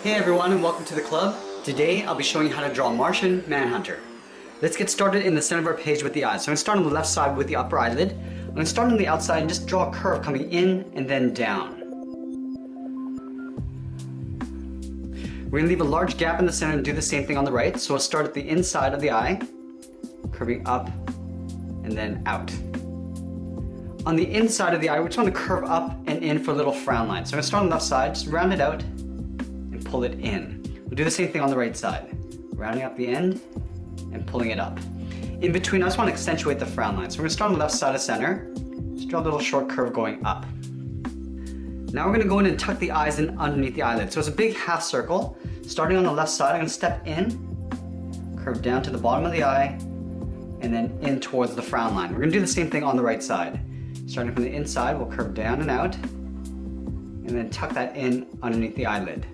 Hey everyone, and welcome to the club. Today I'll be showing you how to draw Martian Manhunter. Let's get started in the center of our page with the eyes. So I'm going to start on the left side with the upper eyelid. I'm going to start on the outside and just draw a curve coming in and then down. We're going to leave a large gap in the center and do the same thing on the right. So we'll start at the inside of the eye, curving up and then out. On the inside of the eye, we just want to curve up and in for a little frown line. So I'm going to start on the left side, just round it out and pull it in. We'll do the same thing on the right side, rounding up the end and pulling it up. In between, I just want to accentuate the frown line. So we're going to start on the left side of center, just draw a little short curve going up. Now we're going to go in and tuck the eyes in underneath the eyelid. So it's a big half circle. Starting on the left side, I'm going to step in, curve down to the bottom of the eye, and then in towards the frown line. We're going to do the same thing on the right side. Starting from the inside, we'll curve down and out, and then tuck that in underneath the eyelid.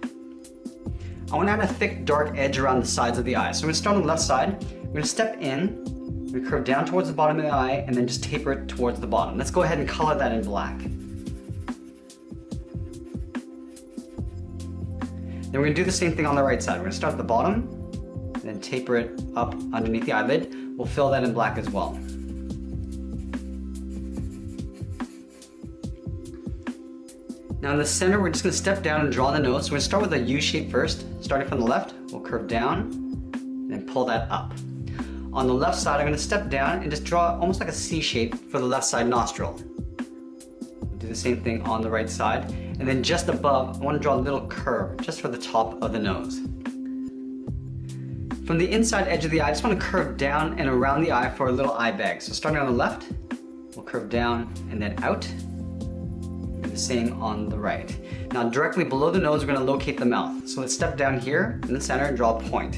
I want to add a thick, dark edge around the sides of the eye. So we're going to start on the left side. We're going to step in, we're going to curve down towards the bottom of the eye, and then just taper it towards the bottom. Let's go ahead and color that in black. Then we're going to do the same thing on the right side. We're going to start at the bottom, and then taper it up underneath the eyelid. We'll fill that in black as well. Now in the center, we're just going to step down and draw the nose. So we're going to start with a U shape first. Starting from the left, we'll curve down, and then pull that up. On the left side, I'm going to step down and just draw almost like a C shape for the left side nostril. We'll do the same thing on the right side. And then just above, I want to draw a little curve just for the top of the nose. From the inside edge of the eye, I just want to curve down and around the eye for a little eye bag. So starting on the left, we'll curve down and then out. Do the same on the right. Now directly below the nose, we're going to locate the mouth. So let's step down here in the center and draw a point.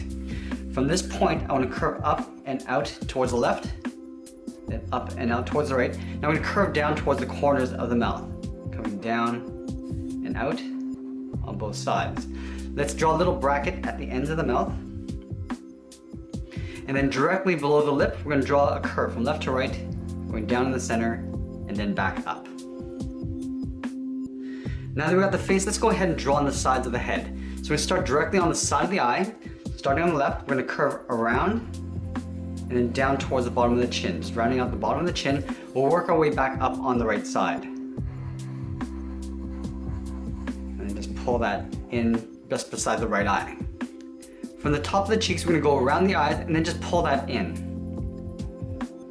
From this point, I want to curve up and out towards the left, then up and out towards the right. Now I'm going to curve down towards the corners of the mouth, coming down and out on both sides. Let's draw a little bracket at the ends of the mouth. And then directly below the lip, we're going to draw a curve from left to right, going down in the center and then back up. Now that we've got the face, let's go ahead and draw on the sides of the head. So we're going to start directly on the side of the eye. Starting on the left, we're going to curve around and then down towards the bottom of the chin. Just rounding out the bottom of the chin, we'll work our way back up on the right side. And then just pull that in just beside the right eye. From the top of the cheeks, we're going to go around the eyes and then just pull that in.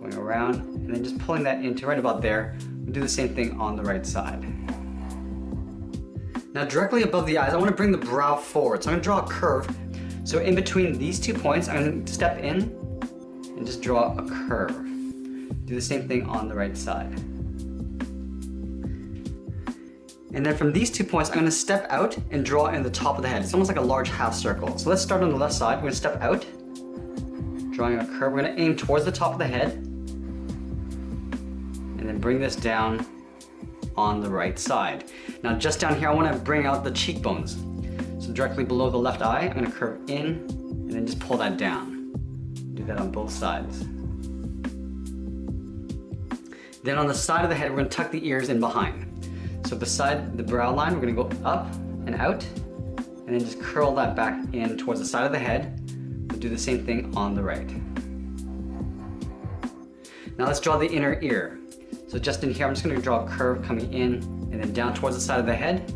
Going around and then just pulling that into right about there. We'll do the same thing on the right side. Now directly above the eyes, I want to bring the brow forward. So I'm going to draw a curve. So in between these 2 points, I'm going to step in and just draw a curve. Do the same thing on the right side. And then from these 2 points, I'm going to step out and draw in the top of the head. It's almost like a large half circle. So let's start on the left side. We're going to step out, drawing a curve. We're going to aim towards the top of the head, and then bring this down on the right side. Now just down here, I want to bring out the cheekbones. So directly below the left eye, I'm going to curve in and then just pull that down. Do that on both sides. Then on the side of the head, we're going to tuck the ears in behind. So beside the brow line, we're going to go up and out, and then just curl that back in towards the side of the head. We'll do the same thing on the right. Now let's draw the inner ear. So just in here, I'm just going to draw a curve coming in and then down towards the side of the head.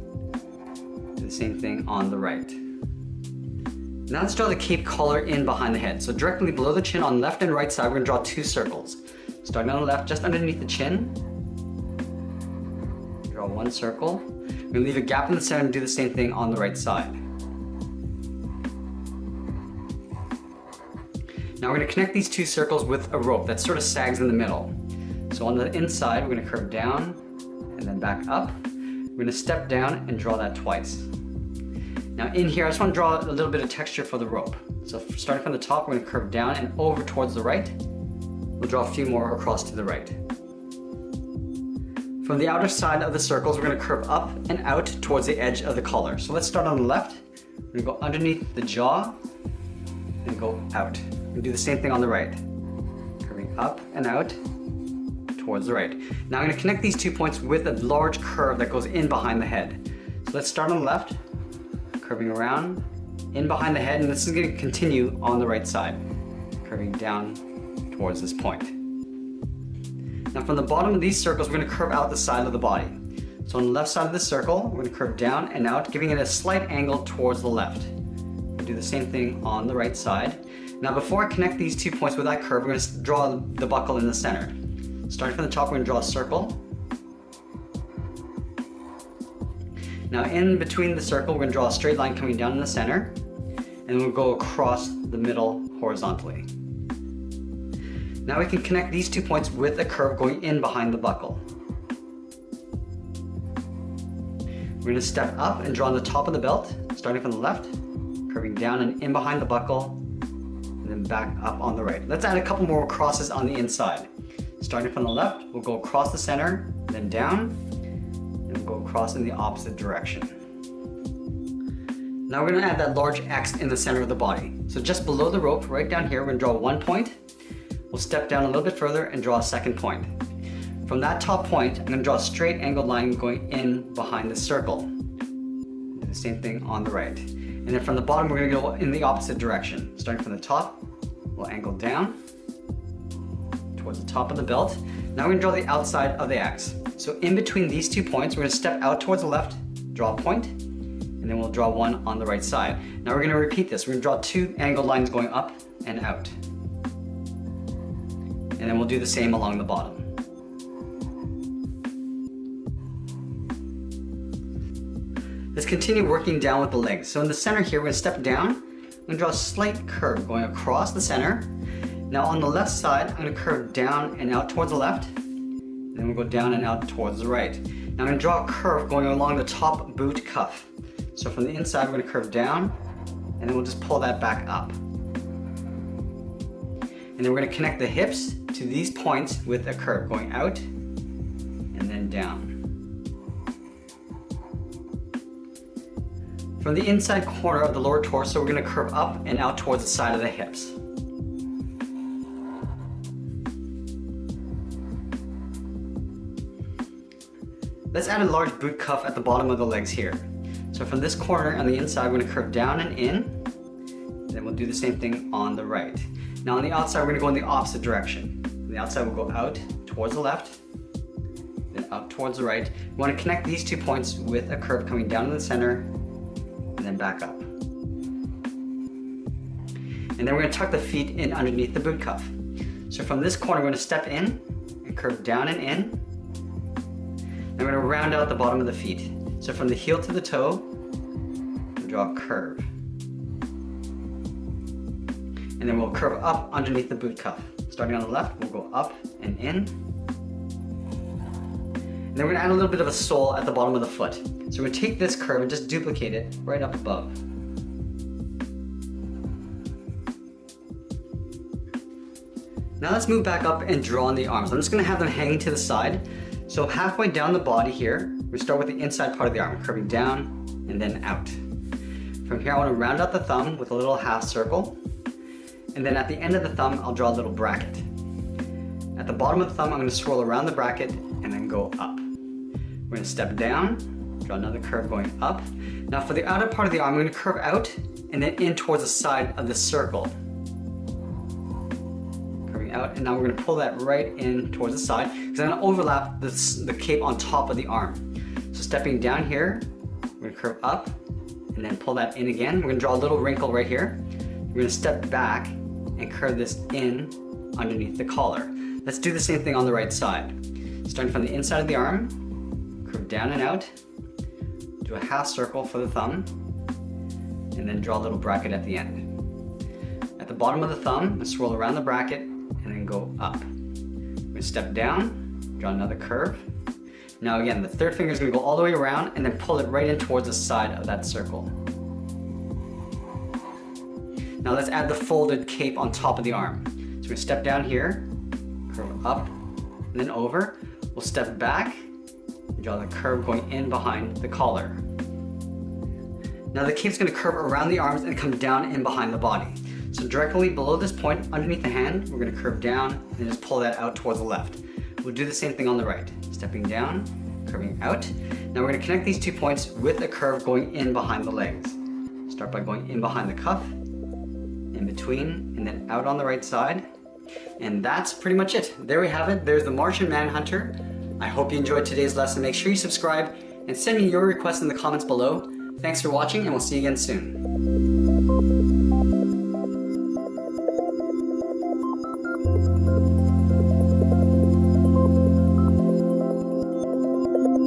Do the same thing on the right. Now let's draw the cape collar in behind the head. So directly below the chin on the left and right side, we're going to draw 2 circles. Starting on the left, just underneath the chin. Draw 1 circle. We're going to leave a gap in the center and do the same thing on the right side. Now we're going to connect these 2 circles with a rope that sort of sags in the middle. So on the inside, we're going to curve down and then back up. We're going to step down and draw that twice. Now in here, I just want to draw a little bit of texture for the rope. So starting from the top, we're going to curve down and over towards the right. We'll draw a few more across to the right. From the outer side of the circles, we're going to curve up and out towards the edge of the collar. So let's start on the left. We're going to go underneath the jaw and go out. We're going to do the same thing on the right. Curving up and out towards the right. Now I'm going to connect these 2 points with a large curve that goes in behind the head. So let's start on the left, curving around, in behind the head, and this is going to continue on the right side, curving down towards this point. Now from the bottom of these circles, we're going to curve out the side of the body. So on the left side of the circle, we're going to curve down and out, giving it a slight angle towards the left. We'll do the same thing on the right side. Now before I connect these 2 points with that curve, we're going to draw the buckle in the center. Starting from the top, we're going to draw a circle. Now in between the circle, we're going to draw a straight line coming down in the center, and we'll go across the middle horizontally. Now we can connect these 2 points with a curve going in behind the buckle. We're going to step up and draw on the top of the belt, starting from the left, curving down and in behind the buckle, and then back up on the right. Let's add a couple more crosses on the inside. Starting from the left, we'll go across the center, then down, and we'll go across in the opposite direction. Now we're going to add that large X in the center of the body. So just below the rope, right down here, we're going to draw 1 point. We'll step down a little bit further and draw a 2nd point. From that top point, I'm going to draw a straight angled line going in behind the circle. Do the same thing on the right. And then from the bottom, we're going to go in the opposite direction. Starting from the top, we'll angle down towards the top of the belt. Now we're going to draw the outside of the X. So in between these 2 points, we're going to step out towards the left, draw a point, and then we'll draw one on the right side. Now we're going to repeat this. We're going to draw 2 angled lines going up and out. And then we'll do the same along the bottom. Let's continue working down with the legs. So in the center here, we're going to step down. I'm going to draw a slight curve going across the center. Now on the left side, I'm going to curve down and out towards the left. And then we'll go down and out towards the right. Now I'm going to draw a curve going along the top boot cuff. So from the inside, we're going to curve down, and then we'll just pull that back up. And then we're going to connect the hips to these points with a curve going out and then down. From the inside corner of the lower torso, we're going to curve up and out towards the side of the hips. Let's add a large boot cuff at the bottom of the legs here. So from this corner on the inside, we're going to curve down and in. Then we'll do the same thing on the right. Now on the outside, we're going to go in the opposite direction. On the outside, we'll go out towards the left, then up towards the right. We want to connect these 2 points with a curve coming down in the center, and then back up. And then we're going to tuck the feet in underneath the boot cuff. So from this corner, we're going to step in and curve down and in. Then we're going to round out the bottom of the feet. So from the heel to the toe, we'll draw a curve. And then we'll curve up underneath the boot cuff. Starting on the left, we'll go up and in. And then we're going to add a little bit of a sole at the bottom of the foot. So we're going to take this curve and just duplicate it right up above. Now let's move back up and draw on the arms. I'm just going to have them hanging to the side. So halfway down the body here, we start with the inside part of the arm, curving down and then out. From here, I want to round out the thumb with a little half circle. And then at the end of the thumb, I'll draw a little bracket. At the bottom of the thumb, I'm going to swirl around the bracket and then go up. We're going to step down, draw another curve going up. Now for the outer part of the arm, I'm going to curve out and then in towards the side of the circle. Curving out, and now we're going to pull that right in towards the side because I'm going to overlap the cape on top of the arm. So stepping down here, we're going to curve up and then pull that in again. We're going to draw a little wrinkle right here. We're going to step back and curve this in underneath the collar. Let's do the same thing on the right side. Starting from the inside of the arm, curve down and out, do a half circle for the thumb, and then draw a little bracket at the end. At the bottom of the thumb, swirl around the bracket and then go up. We're going to step down, draw another curve. Now again, the third finger is going to go all the way around and then pull it right in towards the side of that circle. Now let's add the folded cape on top of the arm. So we're going to step down here, curve up, and then over. We'll step back and draw the curve going in behind the collar. Now the cape's going to curve around the arms and come down in behind the body. So directly below this point, underneath the hand, we're going to curve down and just pull that out towards the left. We'll do the same thing on the right. Stepping down, curving out. Now we're going to connect these 2 points with a curve going in behind the legs. Start by going in behind the cuff, in between, and then out on the right side. And that's pretty much it. There we have it. There's the Martian Manhunter. I hope you enjoyed today's lesson. Make sure you subscribe and send me your requests in the comments below. Thanks for watching, and we'll see you again soon.